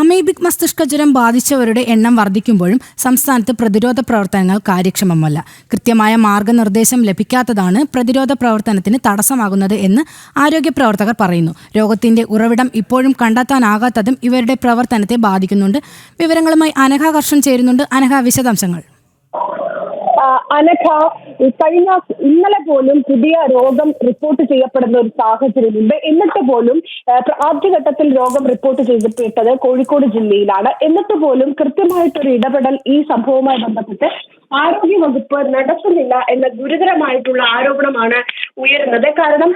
Amoebic മസ്തിഷ്ക ജ്വരം ബാധിച്ചവരുടെ എണ്ണം വർദ്ധിക്കുമ്പോഴും സംസ്ഥാനത്ത് പ്രതിരോധ പ്രവർത്തനങ്ങൾ കാര്യക്ഷമമല്ല. കൃത്യമായ മാർഗനിർദ്ദേശം ലഭിക്കാത്തതാണ് പ്രതിരോധ പ്രവർത്തനത്തിന് തടസ്സമാകുന്നത് എന്ന് ആരോഗ്യ പ്രവർത്തകർ പറയുന്നു. രോഗത്തിന്റെ ഉറവിടം ഇപ്പോഴും കണ്ടെത്താനാകാത്തതും ഇവരുടെ പ്രവർത്തനത്തെ ബാധിക്കുന്നുണ്ട്. വിവരങ്ങളുമായി അനഘ കർഷൻ ചേരുന്നുണ്ട്. അനഘ, വിശദാംശങ്ങൾ. അനഘ, ഇന്നലെ പോലും പുതിയ രോഗം റിപ്പോർട്ട് ചെയ്യപ്പെടുന്ന ഒരു സാഹചര്യമുണ്ട്. എന്നിട്ട് പോലും ആദ്യഘട്ടത്തിൽ രോഗം റിപ്പോർട്ട് ചെയ്യപ്പെട്ടത് കോഴിക്കോട് ജില്ലയിലാണ്. എന്നിട്ട് പോലും കൃത്യമായിട്ടൊരു ഇടപെടൽ ഈ സംഭവവുമായി ബന്ധപ്പെട്ട് ആരോഗ്യ വകുപ്പ് നടത്തുന്നില്ല എന്ന ഗുരുതരമായിട്ടുള്ള ആരോപണമാണ് ഉയരുന്നത്. കാരണം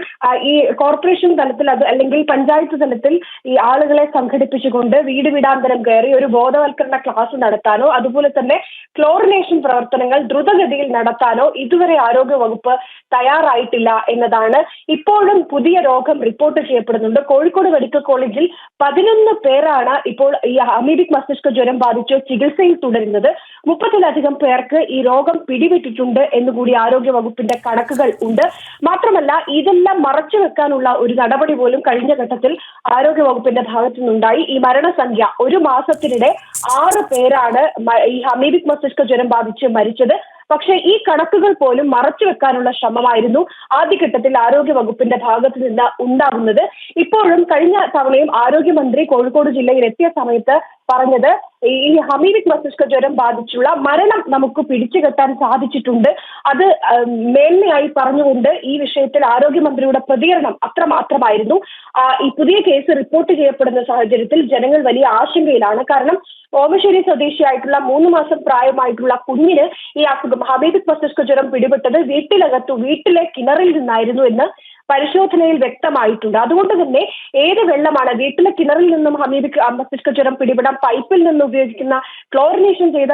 ഈ കോർപ്പറേഷൻ തലത്തിൽ അല്ലെങ്കിൽ പഞ്ചായത്ത് തലത്തിൽ ഈ ആളുകളെ സംഘടിപ്പിച്ചുകൊണ്ട് വീട് വീടാന്തരം കയറി ഒരു ബോധവൽക്കരണ ക്ലാസ് നടത്താനോ അതുപോലെ തന്നെ ക്ലോറിനേഷൻ പ്രവർത്തനങ്ങൾ ദ്രുതഗതിയിൽ നടത്താനോ ഇതുവരെ ആരോഗ്യ വകുപ്പ് തയ്യാറായിട്ടില്ല എന്നതാണ്. ഇപ്പോഴും പുതിയ രോഗം റിപ്പോർട്ട് ചെയ്യപ്പെടുന്നുണ്ട്. കോഴിക്കോട് മെഡിക്കൽ കോളേജിൽ 11 പേരാണ് ഇപ്പോൾ ഈ അമീബിക് മസ്തിഷ്ക ജ്വരം ബാധിച്ച് ചികിത്സയിൽ തുടരുന്നത്. 30-ലധികം പേർക്ക് ഈ രോഗം പിടിപെട്ടിട്ടുണ്ട് എന്നുകൂടി ആരോഗ്യ വകുപ്പിന്റെ കണക്കുകൾ ഉണ്ട്. മാത്രമല്ല, ഇതെല്ലാം മറച്ചു വെക്കാനുള്ള ഒരു നടപടി പോലും കഴിഞ്ഞ ഘട്ടത്തിൽ ആരോഗ്യ വകുപ്പിന്റെ ഭാഗത്തു നിന്നുണ്ടായി. ഈ മരണസംഖ്യ ഒരു മാസത്തിനിടെ 6 പേരാണ് ഈ അമീബിക് മസ്തിഷ്ക ജ്വരം ബാധിച്ച് മരിച്ചത്. പക്ഷേ ഈ കണക്കുകൾ പോലും മറച്ചു വെക്കാനുള്ള ശ്രമമായിരുന്നു ആദ്യഘട്ടത്തിൽ ആരോഗ്യ വകുപ്പിന്റെ ഭാഗത്ത് നിന്ന് ഉണ്ടാകുന്നത്. ഇപ്പോഴും കഴിഞ്ഞ തവണയും ആരോഗ്യമന്ത്രി കോഴിക്കോട് ജില്ലയിൽ എത്തിയ സമയത്ത് പറഞ്ഞത് ഈ അമീബിക് മസ്തിഷ്ക ജ്വരം ബാധിച്ചുള്ള മരണം നമുക്ക് പിടിച്ചുകെട്ടാൻ സാധിച്ചിട്ടുണ്ട്. അത് മേന്മയായി പറഞ്ഞുകൊണ്ട് ഈ വിഷയത്തിൽ ആരോഗ്യമന്ത്രിയുടെ പ്രതികരണം അത്രമാത്രമായിരുന്നു. ഈ പുതിയ കേസ് റിപ്പോർട്ട് ചെയ്യപ്പെടുന്ന സാഹചര്യത്തിൽ ജനങ്ങൾ വലിയ ആശങ്കയിലാണ്. കാരണം ഓമശ്ശേരി സ്വദേശിയായിട്ടുള്ള 3 മാസം പ്രായമായിട്ടുള്ള കുഞ്ഞിന് ഈ അസുഖം അമീബിക് മസ്തിഷ്ക ജ്വരം പിടിപെട്ടത് വീട്ടിലെ കിണറിൽ നിന്നായിരുന്നു എന്ന് പരിശോധനയിൽ വ്യക്തമായിട്ടുണ്ട്. അതുകൊണ്ട് തന്നെ ഏത് വെള്ളമാണ് വീട്ടിലെ കിണറിൽ നിന്നും അമീബിക് മസ്തിഷ്ക ജ്വരം പിടിപെടാൻ പൈപ്പിൽ നിന്ന് ഉപയോഗിക്കുന്ന ക്ലോറിനേഷൻ ചെയ്ത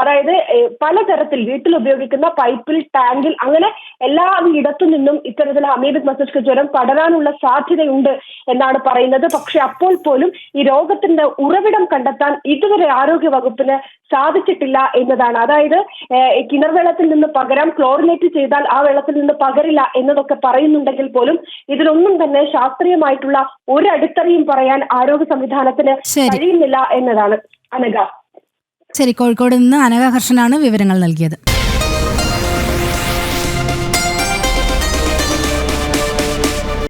അതായത് പലതരത്തിൽ വീട്ടിൽ ഉപയോഗിക്കുന്ന പൈപ്പിൽ, ടാങ്കിൽ, അങ്ങനെ എല്ലാ ഇടത്തു നിന്നും ഇത്തരത്തിൽ അമീബിക് മസ്തിഷ്ക ജ്വരം പടരാനുള്ള സാധ്യതയുണ്ട് എന്നാണ് പറയുന്നത്. പക്ഷെ അപ്പോൾ പോലും ഈ രോഗത്തിന്റെ ഉറവിടം കണ്ടെത്താൻ ഇതുവരെ ആരോഗ്യ വകുപ്പിന് സാധിച്ചിട്ടില്ല എന്നതാണ്. അതായത് കിണർ വെള്ളത്തിൽ നിന്ന് പകരം ക്ലോറിനേറ്റ് ചെയ്താൽ ആ വെള്ളത്തിൽ നിന്ന് പകരില്ല എന്നതൊക്കെ പറയുന്നുണ്ടെങ്കിൽ പോലും ഇതിലൊന്നും തന്നെ ശാസ്ത്രീയമായിട്ടുള്ള ഒരു അടിത്തറയും പറയാൻ ആരോഗ്യ സംവിധാനത്തിന് കഴിയുന്നില്ല എന്നതാണ്. അനഘ, ശരി. കോഴിക്കോട് നിന്ന് അനഘ കർഷനാണ് വിവരങ്ങൾ നൽകിയത്.